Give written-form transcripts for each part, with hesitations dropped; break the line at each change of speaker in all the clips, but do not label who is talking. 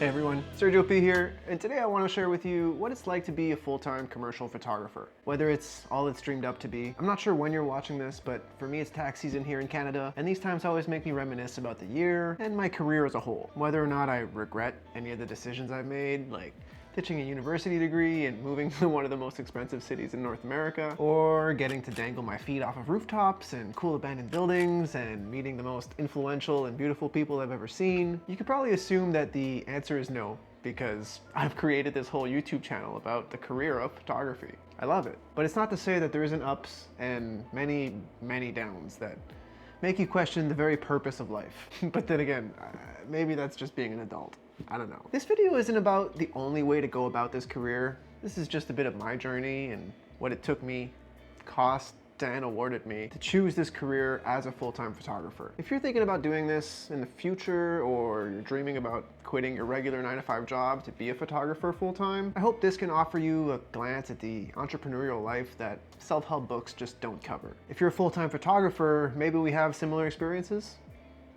Hey everyone, Sergio P here, and today I want to share with you what it's like to be a full-time commercial photographer. Whether it's all it's dreamed up to be. I'm not sure when you're watching this, but for me it's tax season here in Canada, and these times always make me reminisce about the year and my career as a whole. Whether or not I regret any of the decisions I've made, like ditching a university degree and moving to one of the most expensive cities in North America, or getting to dangle my feet off of rooftops and cool abandoned buildings and meeting the most influential and beautiful people I've ever seen, you could probably assume that the answer is no, because I've created this whole YouTube channel about the career of photography. I love it. But it's not to say that there isn't ups and many, many downs that make you question the very purpose of life. But then again, maybe that's just being an adult. I don't know. This video isn't about the only way to go about this career. This is just a bit of my journey and what it took me, cost, and awarded me to choose this career as a full-time photographer. If you're thinking about doing this in the future, or you're dreaming about quitting your regular 9-to-5 job to be a photographer full-time, I hope this can offer you a glance at the entrepreneurial life that self-help books just don't cover. If you're a full-time photographer, maybe we have similar experiences?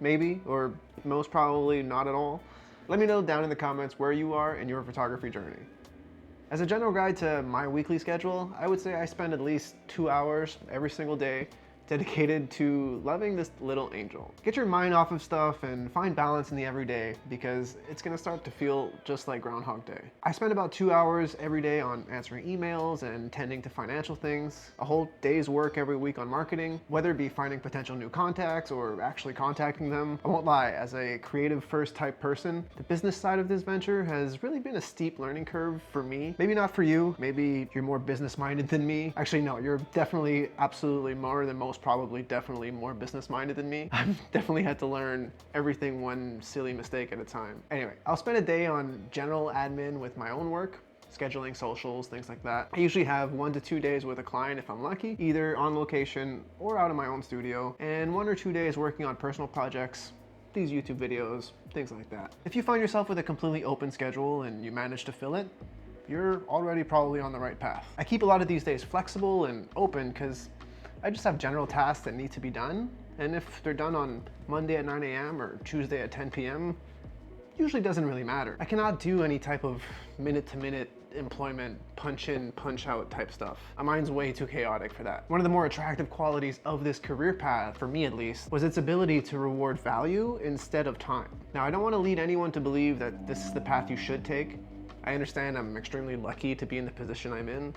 Maybe, or most probably not at all. Let me know down in the comments where you are in your photography journey. As a general guide to my weekly schedule, I would say I spend at least 2 hours every single day dedicated to loving this little angel. Get your mind off of stuff and find balance in the everyday, because it's gonna start to feel just like Groundhog Day. I spend about 2 hours every day on answering emails and tending to financial things, a whole day's work every week on marketing, whether it be finding potential new contacts or actually contacting them. I won't lie, as a creative first type person, the business side of this venture has really been a steep learning curve for me. Maybe not for you, maybe you're more business minded than me. Actually no, you're definitely absolutely more than most, probably definitely more business minded than me. I've definitely had to learn everything one silly mistake at a time. Anyway, I'll spend a day on general admin with my own work, scheduling socials, things like that. I usually have 1 to 2 days with a client if I'm lucky, either on location or out in my own studio, and 1 or 2 days working on personal projects, these YouTube videos, things like that. If you find yourself with a completely open schedule and you manage to fill it, you're already probably on the right path. I keep a lot of these days flexible and open because I just have general tasks that need to be done, and if they're done on Monday at 9 a.m. or Tuesday at 10 p.m., usually doesn't really matter. I cannot do any type of minute-to-minute employment, punch in, punch out type stuff. My mind's way too chaotic for that. One of the more attractive qualities of this career path, for me at least, was its ability to reward value instead of time. Now, I don't want to lead anyone to believe that this is the path you should take. I understand I'm extremely lucky to be in the position I'm in.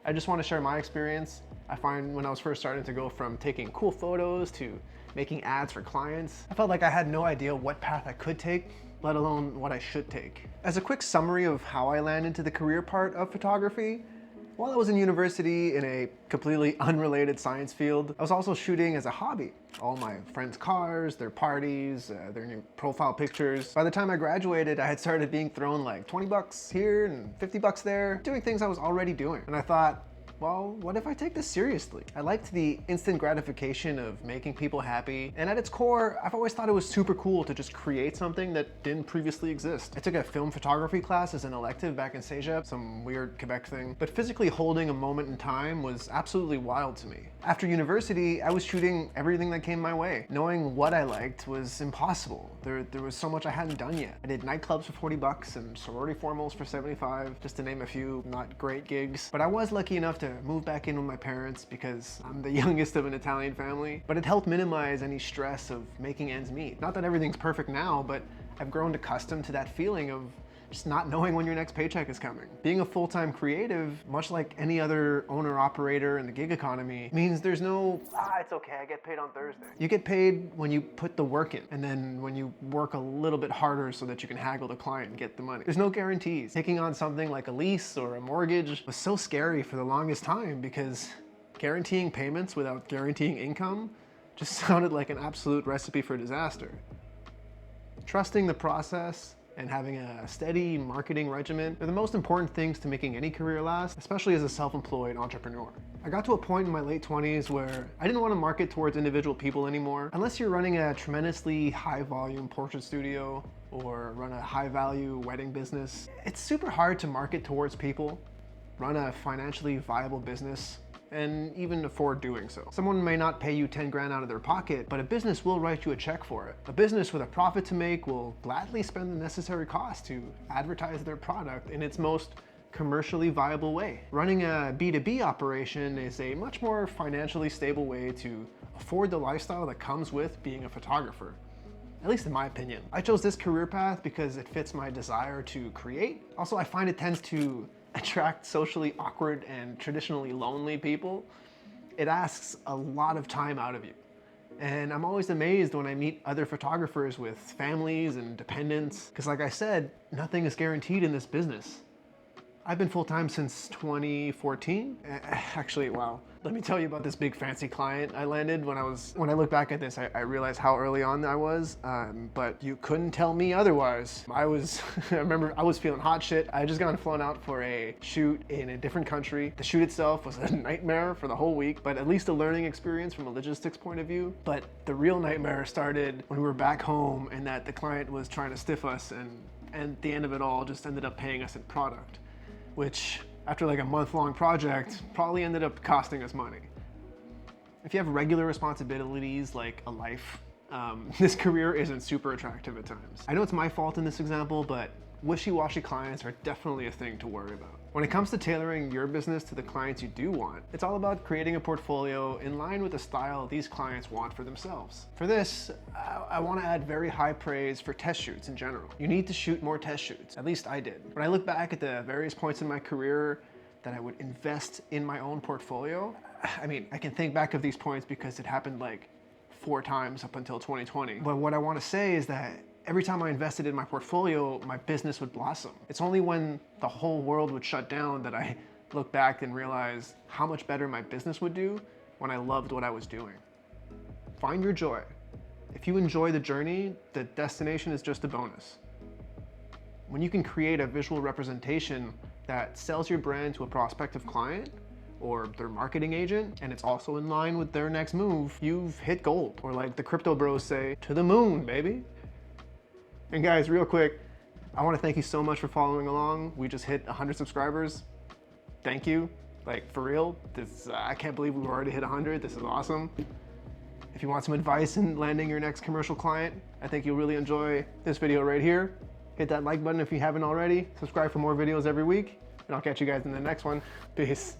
I just want to share my experience. I find when I was first starting to go from taking cool photos to making ads for clients, I felt like I had no idea what path I could take, let alone what I should take. As a quick summary of how I landed into the career part of photography, while I was in university in a completely unrelated science field, I was also shooting as a hobby. All my friends' cars, their parties, their new profile pictures. By the time I graduated, I had started being thrown like 20 bucks here and 50 bucks there, doing things I was already doing. And I thought, well, what if I take this seriously? I liked the instant gratification of making people happy, and at its core, I've always thought it was super cool to just create something that didn't previously exist. I took a film photography class as an elective back in Sergio, some weird Quebec thing, but physically holding a moment in time was absolutely wild to me. After university, I was shooting everything that came my way. Knowing what I liked was impossible. There was so much I hadn't done yet. I did nightclubs for 40 bucks and sorority formals for 75, just to name a few not great gigs. But I was lucky enough to move back in with my parents because I'm the youngest of an Italian family. But it helped minimize any stress of making ends meet. Not that everything's perfect now, but I've grown accustomed to that feeling of just not knowing when your next paycheck is coming. Being a full-time creative, much like any other owner-operator in the gig economy, means there's no, it's okay, I get paid on Thursday. You get paid when you put the work in, and then when you work a little bit harder so that you can haggle the client and get the money. There's no guarantees. Taking on something like a lease or a mortgage was so scary for the longest time because guaranteeing payments without guaranteeing income just sounded like an absolute recipe for disaster. Trusting the process and having a steady marketing regimen are the most important things to making any career last, especially as a self-employed entrepreneur. I got to a point in my late 20s where I didn't want to market towards individual people anymore. Unless you're running a tremendously high volume portrait studio or run a high value wedding business, it's super hard to market towards people, run a financially viable business, and even afford doing so. Someone may not pay you 10 grand out of their pocket, but a business will write you a check for it. A business with a profit to make will gladly spend the necessary cost to advertise their product in its most commercially viable way. Running a B2B operation is a much more financially stable way to afford the lifestyle that comes with being a photographer. At least in my opinion. I chose this career path because it fits my desire to create. Also, I find it tends to attract socially awkward and traditionally lonely people. It asks a lot of time out of you. And I'm always amazed when I meet other photographers with families and dependents, because like I said, nothing is guaranteed in this business. I've been full-time since 2014. Actually, wow. Let me tell you about this big fancy client I landed. When I look back at this, I realized how early on I was, but you couldn't tell me otherwise. I remember I was feeling hot shit. I had just gotten flown out for a shoot in a different country. The shoot itself was a nightmare for the whole week, but at least a learning experience from a logistics point of view. But the real nightmare started when we were back home and that the client was trying to stiff us, and at the end of it all just ended up paying us in product, which after like a month-long project probably ended up costing us money. If you have regular responsibilities like a life, this career isn't super attractive at times. I know it's my fault in this example, but wishy-washy clients are definitely a thing to worry about. When it comes to tailoring your business to the clients you do want, it's all about creating a portfolio in line with the style these clients want for themselves. For this, I want to add very high praise for test shoots in general. You need to shoot more test shoots, at least I did. When I look back at the various points in my career that I would invest in my own portfolio, I mean, I can think back of these points because it happened like 4 times up until 2020. But what I want to say is that every time I invested in my portfolio, my business would blossom. It's only when the whole world would shut down that I look back and realize how much better my business would do when I loved what I was doing. Find your joy. If you enjoy the journey, the destination is just a bonus. When you can create a visual representation that sells your brand to a prospective client or their marketing agent, and it's also in line with their next move, you've hit gold. Or like the crypto bros say, to the moon, baby. And guys, real quick, I want to thank you so much for following along. We just hit 100 subscribers. Thank you. Like, for real, I can't believe we've already hit 100. This is awesome. If you want some advice in landing your next commercial client, I think you'll really enjoy this video right here. Hit that like button if you haven't already. Subscribe for more videos every week, and I'll catch you guys in the next one. Peace.